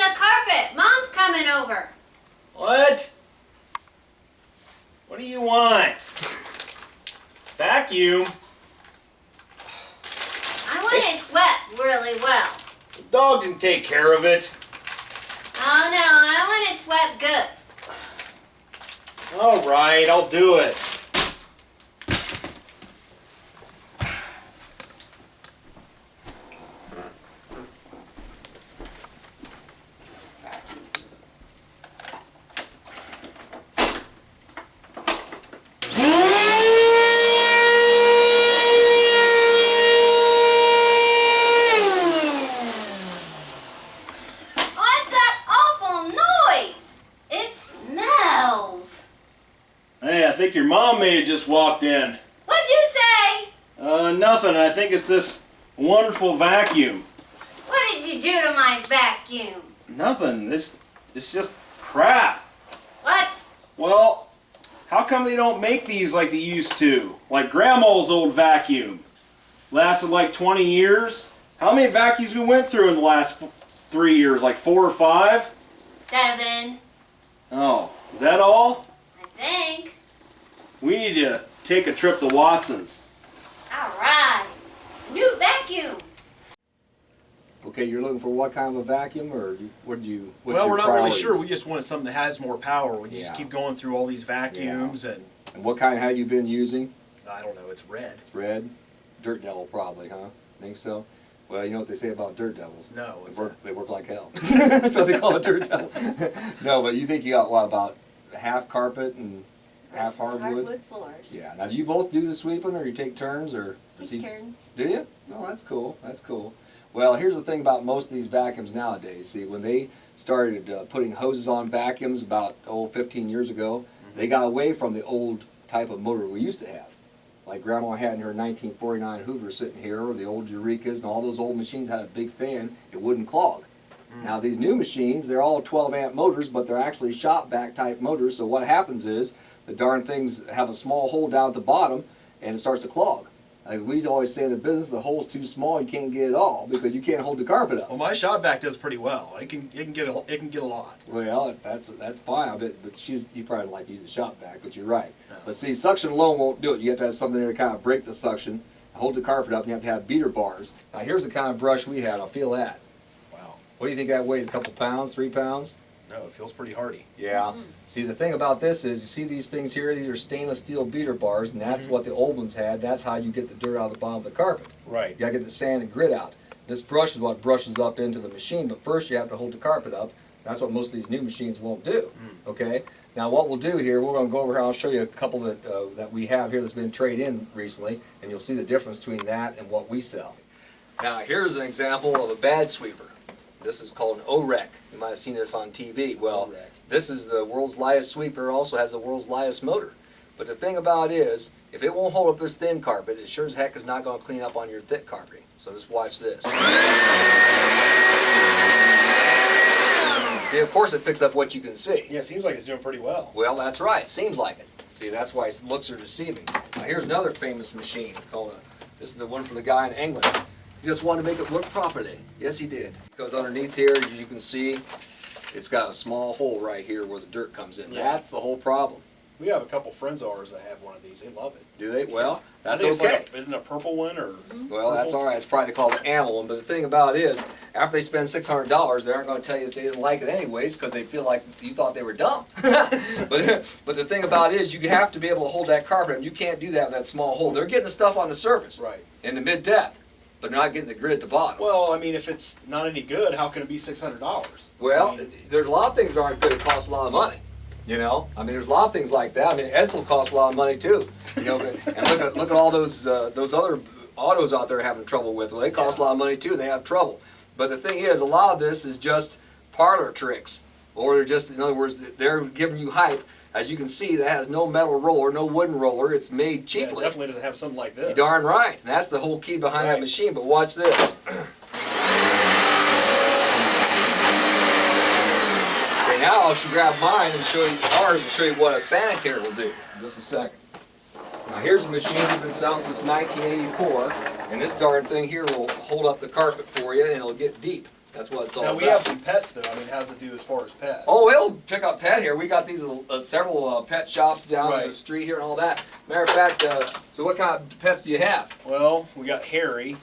the carpet. Mom's coming over. What? What do you want? Vacuum? I want it swept really well. The dog can take care of it. Oh no, I want it swept good. All right, I'll do it. What's that awful noise? It smells. Hey, I think your mom may have just walked in. What'd you say? Nothing. I think it's this wonderful vacuum. What did you do to my vacuum? Nothing. It's just crap. What? Well, how come they don't make these like they used to? Like Grandma's old vacuum. Lasted like 20 years. How many vacuums we went through in the last 3 years? Like 4 or 5? 7. Oh, is that all? I think. We need to take a trip to Watson's. Alright. New vacuum. Okay, you're looking for what kind of a vacuum, or what's Well, your we're not really priorities? sure. We just wanted something that has more power. We just Yeah. keep going through all these vacuums, and And what kind have you been using? I don't know. It's red. It's red? Dirt devil probably, huh? Think so? Well, you know what they say about dirt devils? No, They work like hell. That's what they call a dirt devil. No, but you think you got, what, about half carpet and half hardwood? Floors. Yeah. Now, do you both do the sweeping, or you take turns, or? Take turns. Do you? No, that's cool. That's cool. Well, here's the thing about most of these vacuums nowadays. See, when they started putting hoses on vacuums about 15 years ago, they got away from the old type of motor we used to have. Like Grandma had in her 1949 Hoover sitting here, or the old Eurekas, and all those old machines had a big fan. It wouldn't clog. Now these new machines, they're all 12 amp motors, but they're actually shop vac type motors. So what happens is the darn things have a small hole down at the bottom, and it starts to clog. Like we always say in the business, the hole's too small, you can't get it all because you can't hold the carpet up. Well, my shop vac does pretty well. It can get a lot. Well, that's fine. I bet, but you probably don't like to use a shop vac, but you're right. No. But see, suction alone won't do it. You have to have something there to kind of break the suction, hold the carpet up, and you have to have beater bars. Now here's the kind of brush we had. I'll feel that. Wow. What do you think that weighs? A couple pounds, 3 pounds? No, it feels pretty hardy. Yeah. See, the thing about this is, you see these things here, these are stainless steel beater bars, and that's what the old ones had. That's how you get the dirt out of the bottom of the carpet. Right. You gotta get the sand and grit out. This brush is what brushes up into the machine, but first you have to hold the carpet up. That's what most of these new machines won't do. Okay? Now what we'll do here, we're gonna go over here, I'll show you a couple that we have here that's been traded in recently, and you'll see the difference between that and what we sell. Now here's an example of a bad sweeper. This is called an OREC. You might have seen this on TV. Well, this is the world's lightest sweeper, also has the world's lightest motor. But the thing about it is, if it won't hold up this thin carpet, it sure as heck is not going to clean up on your thick carpet. So just watch this. See, of course it picks up what you can see. Yeah, it seems like it's doing pretty well. Well, that's right. Seems like it. See, that's why its looks are deceiving. Now here's another famous machine called this is the one for the guy in England. He just wanted to make it look properly. Yes, he did. Because underneath here, as you can see, it's got a small hole right here where the dirt comes in. Yeah. That's the whole problem. We have a couple friends of ours that have one of these. They love it. Do they? Well, that's I think okay. it's like isn't it a purple one or? Well, that's all right. It's probably called the animal one. But the thing about it is, after they spend $600, they aren't going to tell you that they didn't like it anyways because they feel like you thought they were dumb. but the thing about it is, you have to be able to hold that carpet, and you can't do that with that small hole. They're getting the stuff on the surface, Right. in the mid-depth, but they're not getting the grit at the bottom. Well, I mean, if it's not any good, how can it be $600? Well, I mean, there's a lot of things that aren't good. It costs a lot of money. You know, I mean, there's a lot of things like that. I mean, Edsel costs a lot of money too. You know, and look at all those other autos out there having trouble with. Well, they cost a lot of money too, and they have trouble. But the thing is, a lot of this is just parlor tricks, or they're just, in other words, they're giving you hype. As you can see, that has no metal roller, no wooden roller. It's made cheaply. Yeah, it definitely doesn't have something like this. You're darn right. And that's the whole key behind that machine. But watch this. Okay, now I should grab mine and show you ours and show you what a sanitary will do. In just a second. Now here's a machine that's been selling since 1984, and this darn thing here will hold up the carpet for you, and it'll get deep. That's what it's all Now about. we have some pets though. I mean, how does it do as far as pets? Oh, it'll pick up pet here. We got these several pet shops down Right. the street here and all that. Matter of fact, so what kind of pets do you have? Well, we got Harry.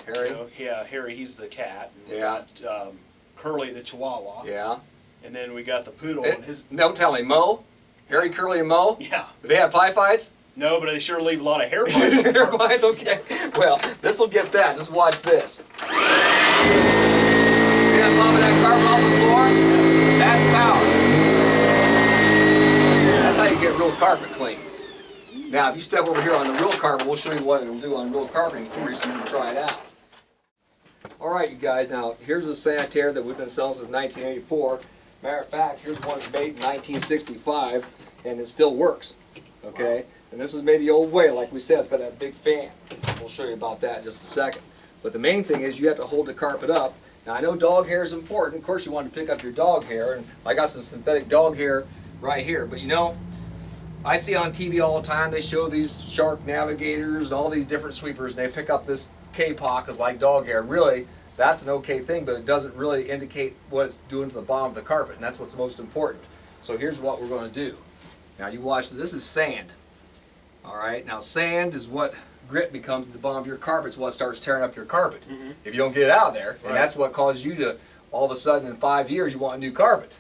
Harry? You know, yeah, Harry. He's the cat. And we Yeah. got Curly the Chihuahua. Yeah. And then we got the poodle. Eh, And his. Don't tell me, Mo? Harry, Curly, and Mo? Yeah. Do they have pie fights? No, but they sure leave a lot of hair. Hair pies? Okay. Well, this will get that. Just watch this. See that popping that carpet off the floor? That's power. That's how you get real carpet clean. Now, if you step over here on the real carpet, we'll show you what it'll do on real carpeting for you so you can try it out. Alright, you guys, now here's a sanitaire that we've been selling since 1984. Matter of fact, here's one that's made in 1965, and it still works. Okay? Wow. And this is made the old way, like we said, it's got that big fan. We'll show you about that in just a second. But the main thing is you have to hold the carpet up. Now, I know dog hair is important. Of course, you want to pick up your dog hair, and I got some synthetic dog hair right here. But you know, I see on TV all the time, they show these shark navigators and all these different sweepers, and they pick up this K-pock of like dog hair. Really, that's an okay thing, but it doesn't really indicate what it's doing to the bottom of the carpet, and that's what's most important. So here's what we're going to do. Now you watch, this is sand. Alright, now sand is what grit becomes at the bottom of your carpet. It's what starts tearing up your carpet. If you don't get it out of there, and that's what causes you to, all of a sudden in 5 years, you want a new carpet.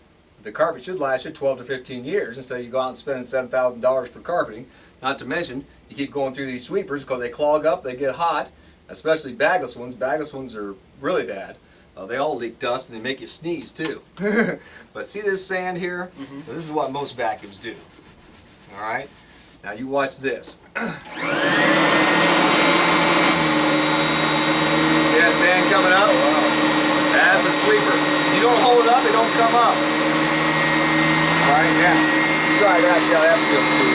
The carpet should last you 12 to 15 years instead of you go out and spending $7,000 for carpeting. Not to mention, you keep going through these sweepers because they clog up, they get hot, especially bagless ones. Bagless ones are really bad. They all leak dust and they make you sneeze too. But see this sand here? This is what most vacuums do. Alright? Now you watch this. See that sand coming up? That's a sweeper. If you don't hold it up, it don't come up. Alright, now, try that, see how that feels too.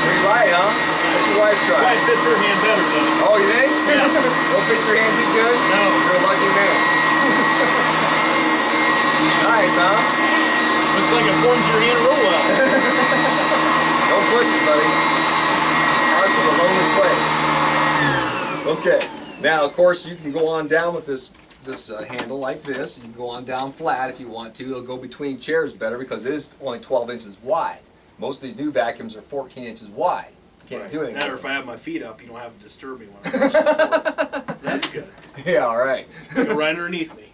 Pretty light, huh? Let your wife try. It fits her hand better though. Oh, you think? Yeah. Don't fit your hand too good? No. You're a lucky man. Nice, huh? Looks like it forms your hand real well. Don't push it, buddy. Hearts of a lonely place. Okay. Now, of course, you can go on down with this handle like this. You can go on down flat if you want to. It'll go between chairs better because it is only 12 inches wide. Most of these new vacuums are 14 inches wide. You can't do anything. Or if I have my feet up, you don't have to disturb me when I'm pushing sports. That's good. Yeah, all right. You go right underneath me.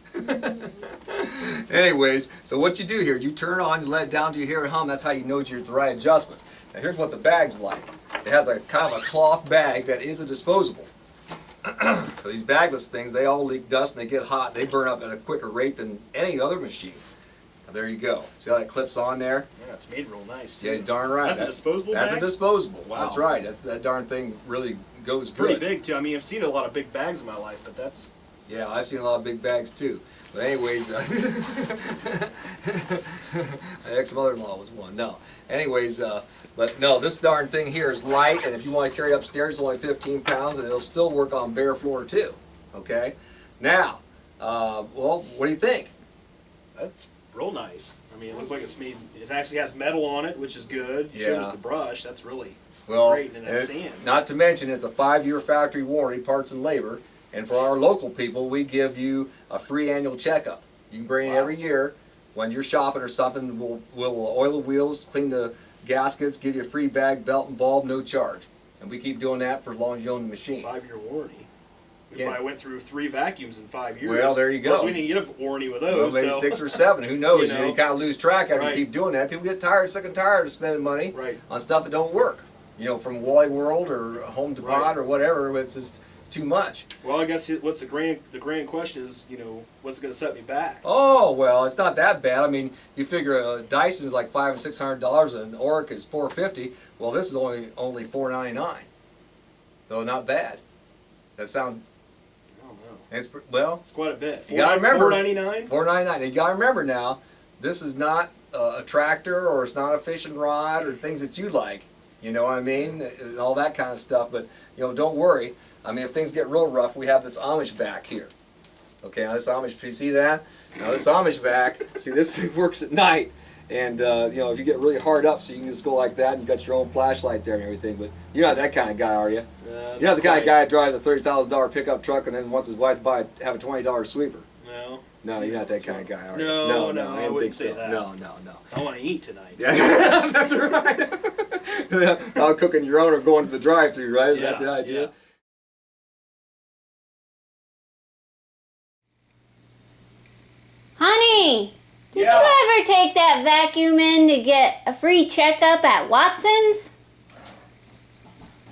Anyways, so what you do here, you turn on, you let it down to your hair and hum. That's how you know you're at the right adjustment. Now here's what the bag's like. It has a kind of a cloth bag that is a disposable. So these bagless things, they all leak dust and they get hot. They burn up at a quicker rate than any other machine. Now, there you go. See how that clips on there? Yeah, it's made real nice too. Yeah, darn right. That's a disposable bag? That's a disposable. Wow. That's right. That darn thing really goes good. Pretty big too. I mean, I've seen a lot of big bags in my life, but that's... Yeah, I've seen a lot of big bags too. But anyways, my ex-mother-in-law was one. No. Anyways, but no, this darn thing here is light, and if you want to carry upstairs, it's only 15 pounds, and it'll still work on bare floor too. Okay? Now, well, what do you think? That's real nice. I mean, it looks like it's made... It actually has metal on it, which is good. You showed us the brush. That's really great. And that sand. Not to mention, it's a 5-year factory warranty, parts and labor. And for our local people, we give you a free annual checkup. You can bring it every year. When you're shopping or something, we'll oil the wheels, clean the gaskets, give you a free bag, belt and bulb, no charge. And we keep doing that for as long as you own the machine. 5-year warranty. We probably went through 3 vacuums in 5 years. Well, there you go. Plus, we didn't get a warranty with those. Well, maybe so. 6 or 7. Who knows? You know. You kind of lose track after you keep doing that. People get tired, sick and tired of spending money on stuff that don't work. You know, from Wally World or Home Depot or whatever. It's just too much. Well, I guess what's the grand question is, you know, what's going to set me back? Oh well, it's not that bad. I mean, you figure a Dyson is like $500 and $600, and an Oric is $450. Well, this is only $499, so not bad. That sound. I don't know. It's well. It's quite a bit. You gotta remember $499. $499. You gotta remember now. This is not a tractor, or it's not a fishing rod, or things that you like. You know what I mean? And all that kind of stuff. But you know, don't worry. I mean, if things get real rough, we have this Amish vac here. Okay, now this Amish, you see that? Now this Amish vac, see this works at night, And you know, if you get really hard up, so you can just go like that, and you got your own flashlight there and everything. But you're not that kind of guy, are you? You're not the kind of guy that drives a $30,000 pickup truck and then wants his wife to have a $20 sweeper. No. No, you're not that kind of guy, are you? No, No, I wouldn't say that. No. I want to eat tonight. Yeah, that's right. Not cooking your own or going to the drive-thru, right? Is that the idea? Yeah. Honey, did Yeah. you ever take that vacuum in to get a free checkup at Watson's?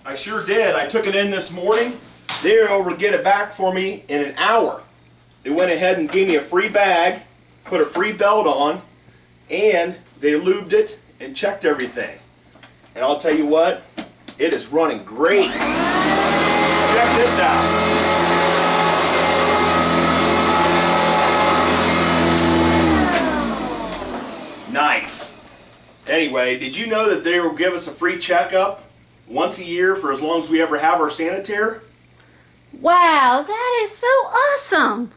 I sure did. I took it in this morning. They were able to get it back for me in an hour. They went ahead and gave me a free bag, put a free belt on, and they lubed it and checked everything. And I'll tell you what, it is running great. Check this out. Nice. Anyway, did you know that they will give us a free checkup once a year for as long as we ever have our sanitary? Wow, that is so awesome!